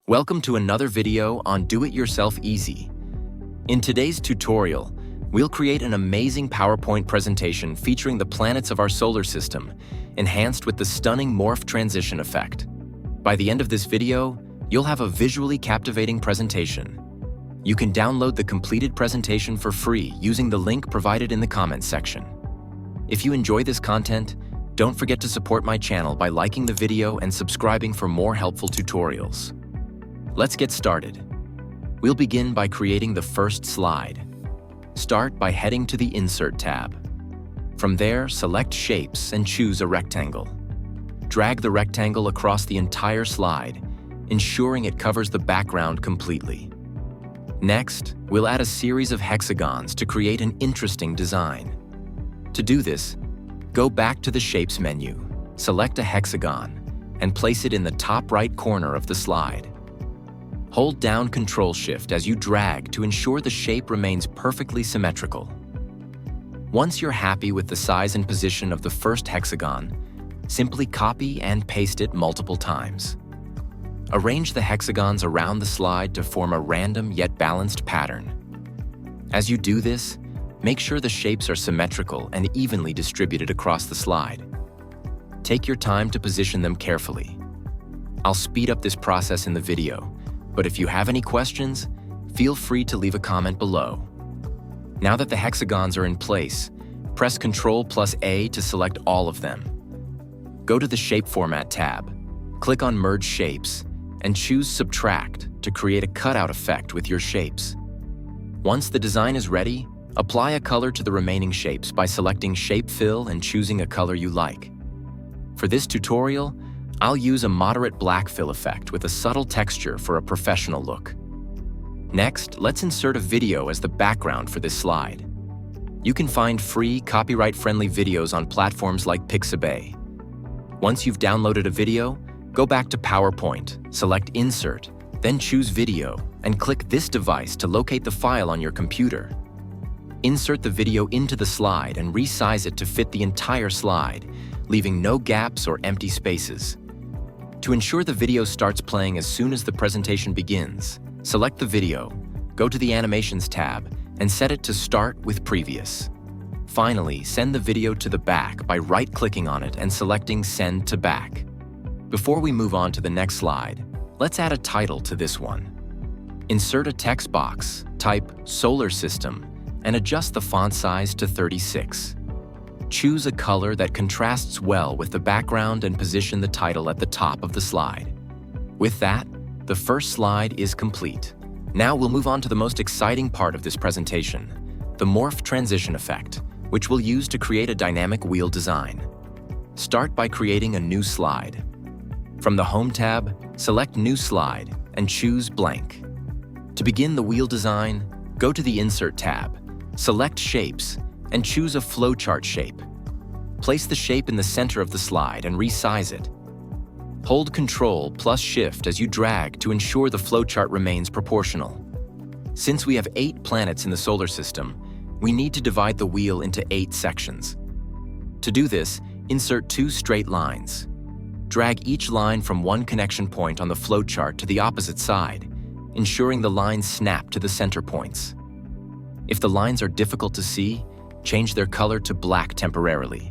Welcome to another video on Do-It-Yourself Easy. In today's tutorial, we'll create an amazing PowerPoint presentation featuring the planets of our solar system, enhanced with the stunning Morph transition effect. By the end of this video, you'll have a visually captivating presentation. You can download the completed presentation for free using the link provided in the comments section. If you enjoy this content, don't forget to support my channel by liking the video and subscribing for more helpful tutorials. Let's get started. We'll begin by creating the first slide. Start by heading to the Insert tab. From there, select Shapes and choose a rectangle. Drag the rectangle across the entire slide, ensuring it covers the background completely. Next, we'll add a series of hexagons to create an interesting design. To do this, go back to the Shapes menu, select a hexagon, and place it in the top right corner of the slide. Hold down Ctrl-Shift as you drag to ensure the shape remains perfectly symmetrical. Once you're happy with the size and position of the first hexagon, simply copy and paste it multiple times. Arrange the hexagons around the slide to form a random yet balanced pattern. As you do this, make sure the shapes are symmetrical and evenly distributed across the slide. Take your time to position them carefully. I'll speed up this process in the video, but if you have any questions, feel free to leave a comment below. Now that the hexagons are in place, press Ctrl+A to select all of them. Go to the Shape Format tab, click on Merge Shapes, and choose Subtract to create a cutout effect with your shapes. Once the design is ready, apply a color to the remaining shapes by selecting Shape Fill and choosing a color you like. For this tutorial, I'll use a moderate black fill effect with a subtle texture for a professional look. Next, let's insert a video as the background for this slide. You can find free, copyright-friendly videos on platforms like Pixabay. Once you've downloaded a video, go back to PowerPoint, select Insert, then choose Video, and click this device to locate the file on your computer. Insert the video into the slide and resize it to fit the entire slide, leaving no gaps or empty spaces. To ensure the video starts playing as soon as the presentation begins, select the video, go to the Animations tab, and set it to Start with Previous. Finally, send the video to the back by right-clicking on it and selecting Send to Back. Before we move on to the next slide, let's add a title to this one. Insert a text box, type Solar System, and adjust the font size to 36. Choose a color that contrasts well with the background and position the title at the top of the slide. With that, the first slide is complete. Now we'll move on to the most exciting part of this presentation, the Morph transition effect, which we'll use to create a dynamic wheel design. Start by creating a new slide. From the Home tab, select New Slide and choose Blank. To begin the wheel design, go to the Insert tab, select Shapes, and choose a flowchart shape. Place the shape in the center of the slide and resize it. Hold Ctrl+Shift as you drag to ensure the flowchart remains proportional. Since we have 8 planets in the solar system, we need to divide the wheel into 8 sections. To do this, insert 2 straight lines. Drag each line from one connection point on the flowchart to the opposite side, ensuring the lines snap to the center points. If the lines are difficult to see, change their color to black temporarily.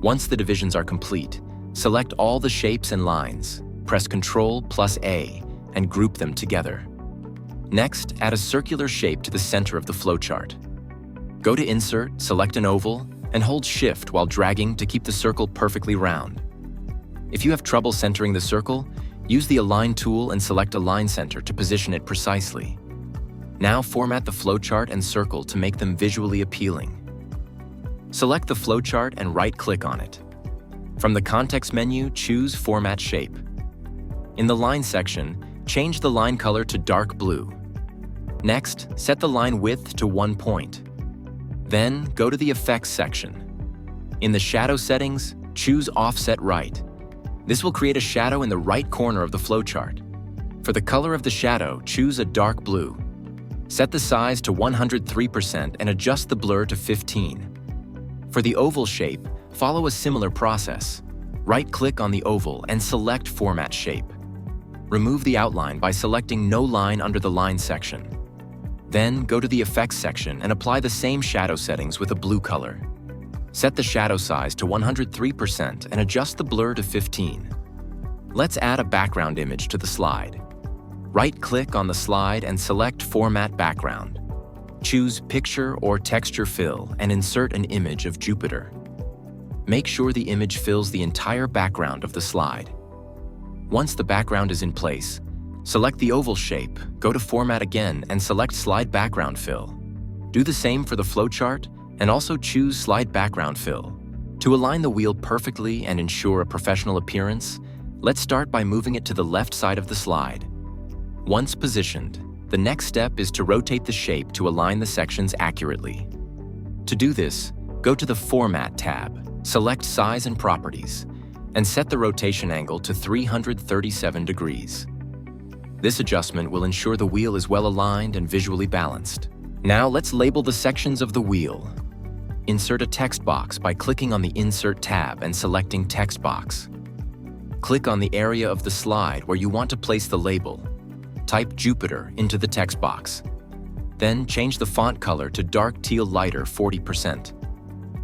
Once the divisions are complete, select all the shapes and lines, press Ctrl+A, and group them together. Next, add a circular shape to the center of the flowchart. Go to Insert, select an oval, and hold Shift while dragging to keep the circle perfectly round. If you have trouble centering the circle, use the Align tool and select Align Center to position it precisely. Now format the flowchart and circle to make them visually appealing. Select the flowchart and right-click on it. From the context menu, choose Format Shape. In the Line section, change the line color to dark blue. Next, set the line width to 1 point. Then, go to the Effects section. In the Shadow settings, choose Offset Right. This will create a shadow in the right corner of the flowchart. For the color of the shadow, choose a dark blue. Set the size to 103% and adjust the blur to 15. For the oval shape, follow a similar process. Right-click on the oval and select Format Shape. remove the outline by selecting No Line under the Line section. Then go to the Effects section and apply the same shadow settings with a blue color. Set the shadow size to 103% and adjust the blur to 15. Let's add a background image to the slide. Right-click on the slide and select Format Background. Choose Picture or Texture Fill and insert an image of Jupiter. Make sure the image fills the entire background of the slide. Once the background is in place, select the oval shape, go to Format again, and select Slide Background Fill. Do the same for the flowchart, and also choose Slide Background Fill. To align the wheel perfectly and ensure a professional appearance, let's start by moving it to the left side of the slide. Once positioned, the next step is to rotate the shape to align the sections accurately. To do this, go to the Format tab, select Size and Properties, and set the rotation angle to 337 degrees. This adjustment will ensure the wheel is well aligned and visually balanced. Now let's label the sections of the wheel. Insert a text box by clicking on the Insert tab and selecting Text Box. Click on the area of the slide where you want to place the label. Type Jupiter into the text box. Then change the font color to dark teal lighter 40%.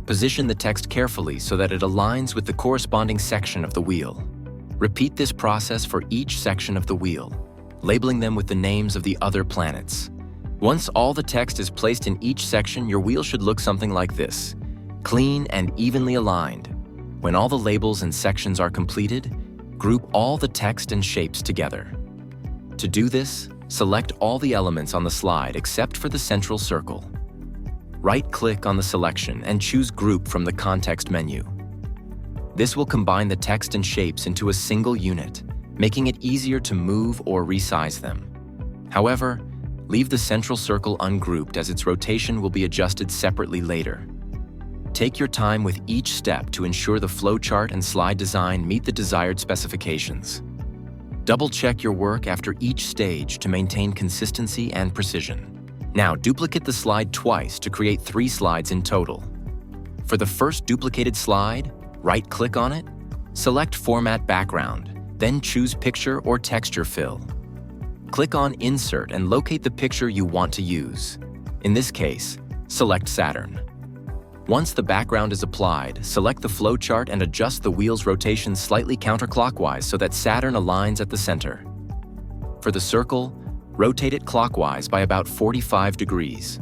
Position the text carefully so that it aligns with the corresponding section of the wheel. Repeat this process for each section of the wheel, labeling them with the names of the other planets. Once all the text is placed in each section, your wheel should look something like this, clean and evenly aligned. When all the labels and sections are completed, group all the text and shapes together. To do this, select all the elements on the slide except for the central circle. Right-click on the selection and choose Group from the context menu. This will combine the text and shapes into a single unit, making it easier to move or resize them. However, leave the central circle ungrouped as its rotation will be adjusted separately later. Take your time with each step to ensure the flowchart and slide design meet the desired specifications. Double-check your work after each stage to maintain consistency and precision. Now, duplicate the slide twice to create 3 slides in total. For the first duplicated slide, right-click on it, select Format Background, then choose Picture or Texture Fill. Click on Insert and locate the picture you want to use. In this case, select Saturn. Once the background is applied, select the flowchart and adjust the wheel's rotation slightly counterclockwise so that Saturn aligns at the center. For the circle, rotate it clockwise by about 45 degrees.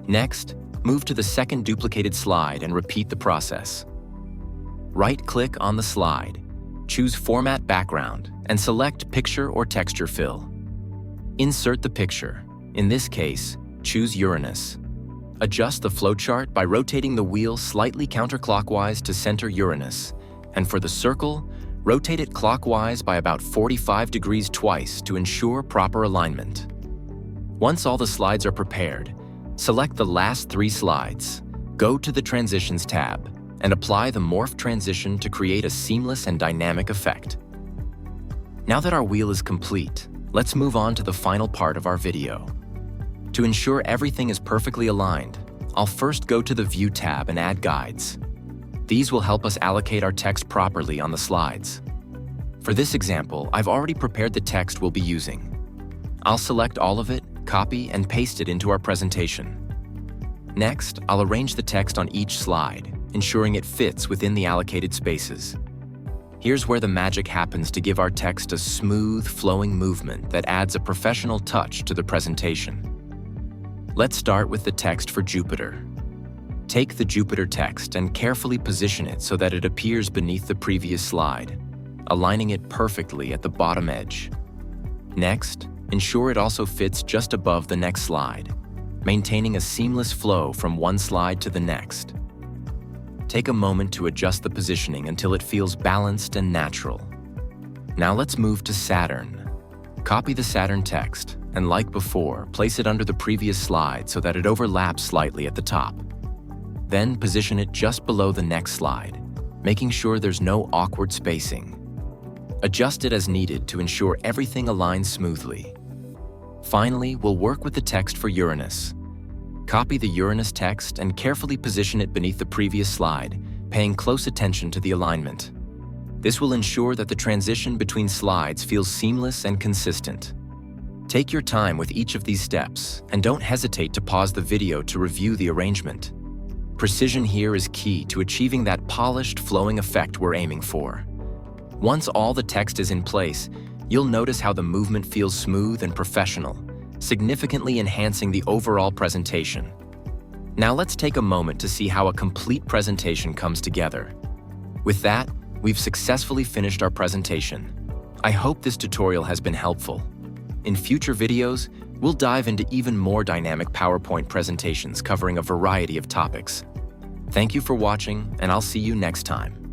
Next, move to the second duplicated slide and repeat the process. Right-click on the slide, choose Format Background, and select Picture or Texture Fill. Insert the picture. In this case, choose Uranus. Adjust the flowchart by rotating the wheel slightly counterclockwise to center Uranus, and for the circle, rotate it clockwise by about 45 degrees twice to ensure proper alignment. Once all the slides are prepared, select the last 3 slides, go to the Transitions tab, and apply the Morph transition to create a seamless and dynamic effect. Now that our wheel is complete, let's move on to the final part of our video. To ensure everything is perfectly aligned, I'll first go to the View tab and add guides. These will help us allocate our text properly on the slides. For this example, I've already prepared the text we'll be using. I'll select all of it, copy, and paste it into our presentation. Next, I'll arrange the text on each slide, ensuring it fits within the allocated spaces. Here's where the magic happens to give our text a smooth, flowing movement that adds a professional touch to the presentation. Let's start with the text for Jupiter. Take the Jupiter text and carefully position it so that it appears beneath the previous slide, aligning it perfectly at the bottom edge. Next, ensure it also fits just above the next slide, maintaining a seamless flow from one slide to the next. Take a moment to adjust the positioning until it feels balanced and natural. Now let's move to Saturn. Copy the Saturn text, and like before, place it under the previous slide so that it overlaps slightly at the top. Then position it just below the next slide, making sure there's no awkward spacing. Adjust it as needed to ensure everything aligns smoothly. Finally, we'll work with the text for Uranus. Copy the Uranus text and carefully position it beneath the previous slide, paying close attention to the alignment. This will ensure that the transition between slides feels seamless and consistent. Take your time with each of these steps, and don't hesitate to pause the video to review the arrangement. Precision here is key to achieving that polished, flowing effect we're aiming for. Once all the text is in place, you'll notice how the movement feels smooth and professional, significantly enhancing the overall presentation. Now let's take a moment to see how a complete presentation comes together. With that, we've successfully finished our presentation. I hope this tutorial has been helpful. In future videos, we'll dive into even more dynamic PowerPoint presentations covering a variety of topics. Thank you for watching, and I'll see you next time.